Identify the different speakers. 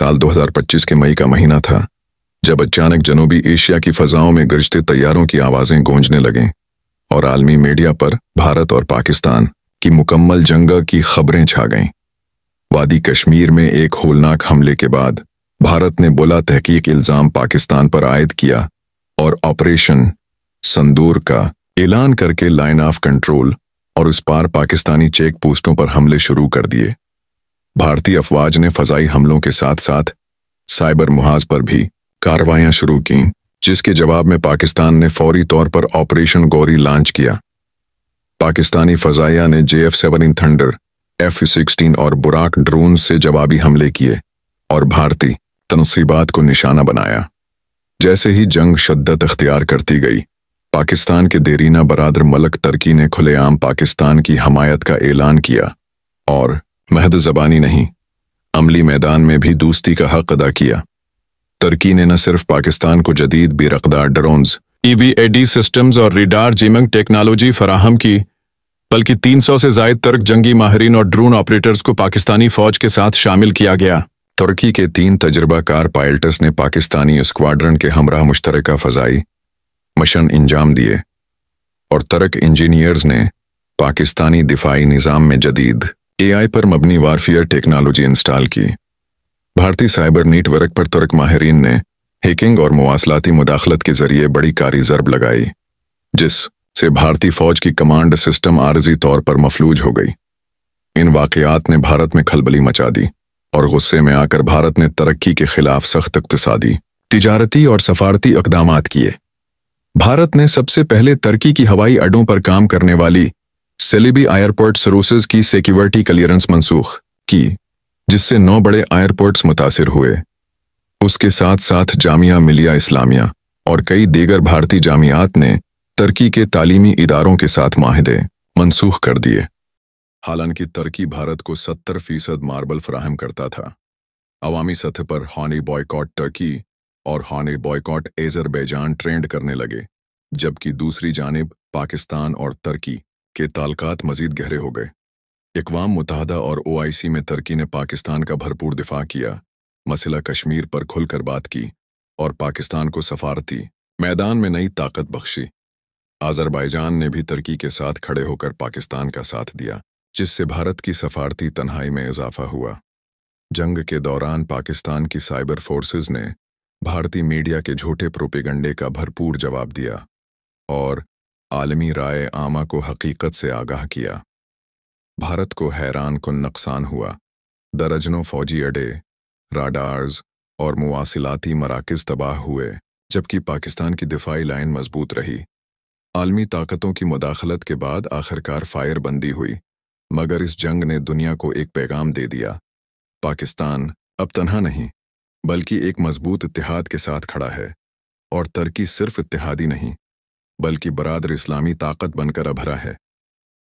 Speaker 1: साल 2025 के मई का महीना था, जब अचानक जनूबी एशिया की फजाओं में गरजते तैयारों की आवाजें गूंजने लगीं और आलमी मीडिया पर भारत और पाकिस्तान की मुकम्मल जंग की खबरें छा गईं। वादी कश्मीर में एक होलनाक हमले के बाद भारत ने बुला तहकीक इल्जाम पाकिस्तान पर आयद किया और ऑपरेशन संदूर का ऐलान करके लाइन ऑफ कंट्रोल और उस पार पाकिस्तानी चेक पोस्टों पर हमले शुरू कर दिए। भारतीय अफवाज ने फजाई हमलों के साथ साथ साइबर मुहाज पर भी कार्रवाइयां शुरू की, जिसके जवाब में पाकिस्तान ने फौरी तौर पर ऑपरेशन गौरी लॉन्च किया। पाकिस्तानी फजाइया ने JF-17 थंडर, F-16 और बुराक ड्रोन से जवाबी हमले किए और भारतीय तनसीबात को निशाना बनाया। जैसे ही जंग शद्दत अख्तियार करती गई, पाकिस्तान के देरीना बरादर मलक तुर्की ने खुलेआम पाकिस्तान की हमायत का ऐलान किया और महज ज़बानी नहीं, अमली मैदान में भी दोस्ती का हक अदा किया। तुर्की ने न सिर्फ पाकिस्तान को जदीद बेरकदार ड्रोन्स, EVAD सिस्टम्स और रिडार जिमिंग टेक्नोलॉजी फराहम की, बल्कि 300 से ज़ायद तुर्क जंगी माहिरीन और ड्रोन ऑपरेटर्स को पाकिस्तानी फौज के साथ शामिल किया गया। तुर्की के 3 तजुर्बाकार पायलट्स ने पाकिस्तानी स्क्वाड्रन के हमराह मुश्तरका फजाई मिशन अंजाम दिए और तुर्क इंजीनियर्स ने पाकिस्तानी दिफाई निज़ाम में जदीद AI पर मबनी वारफेयर टेक्नोलॉजी इंस्टॉल की। भारतीय साइबर नेटवर्क पर तुर्क माहिरीन ने हैकिंग और मवासलाती मुदाखलत के जरिए बड़ी कारी ज़रब लगाई, जिससे भारतीय फौज की कमांड सिस्टम आर्जी तौर पर मफलूज हो गई। इन वाक़यात ने भारत में खलबली मचा दी और गुस्से में आकर भारत ने तरक्की के खिलाफ सख्त इक़्तिसादी, तिजारती और सफारती इक़दामात किए। भारत ने सबसे पहले तुर्की की हवाई अड्डों पर काम करने वाली सेलिबी एयरपोर्ट सर्विसेज की सिक्योरिटी क्लियरेंस मनसूख की, जिससे 9 बड़े एयरपोर्ट्स मुतासिर हुए। उसके साथ साथ जामिया मिलिया इस्लामिया और कई दीगर भारतीय जामियात ने तुर्की के तालीमी इदारों के साथ माहिदे मनसूख कर दिए। हालांकि तुर्की भारत को 70% मार्बल फराहम करता था। अवामी सतह पर हॉनी बॉयकॉट तुर्की और हॉनी बॉयकॉट अज़रबैजान ट्रेंड करने लगे, जबकि दूसरी जानिब पाकिस्तान और तुर्की के ताल्लुकात मजीद गहरे हो गए। अक़वाम मुत्तहदा और OIC में तुर्की ने पाकिस्तान का भरपूर दिफा किया, मसला कश्मीर पर खुलकर बात की और पाकिस्तान को सफारती मैदान में नई ताकत बख्शी। अज़रबैजान ने भी तुर्की के साथ खड़े होकर पाकिस्तान का साथ दिया, जिससे भारत की सफारती तन्हाई में इजाफा हुआ। जंग के दौरान पाकिस्तान की साइबर फोर्सेस ने भारतीय मीडिया के झूठे प्रोपेगंडे का भरपूर जवाब दिया और आलमी राय आमा को हकीकत से आगाह किया। भारत को हैरान कुन नुकसान हुआ। दर्जनों फौजी अड्डे, राडार्स और मुवासिलाती मराकज़ तबाह हुए, जबकि पाकिस्तान की दिफाई लाइन मजबूत रही। आलमी ताकतों की मुदाखलत के बाद आखिरकार फायर बंदी हुई, मगर इस जंग ने दुनिया को एक पैगाम दे दिया: पाकिस्तान अब तन्हा नहीं, बल्कि एक मजबूत इत्तेहाद के साथ खड़ा है। और तुर्की सिर्फ इत्तेहादी नहीं, बल्कि बरादर इस्लामी ताकत बनकर अभरा है।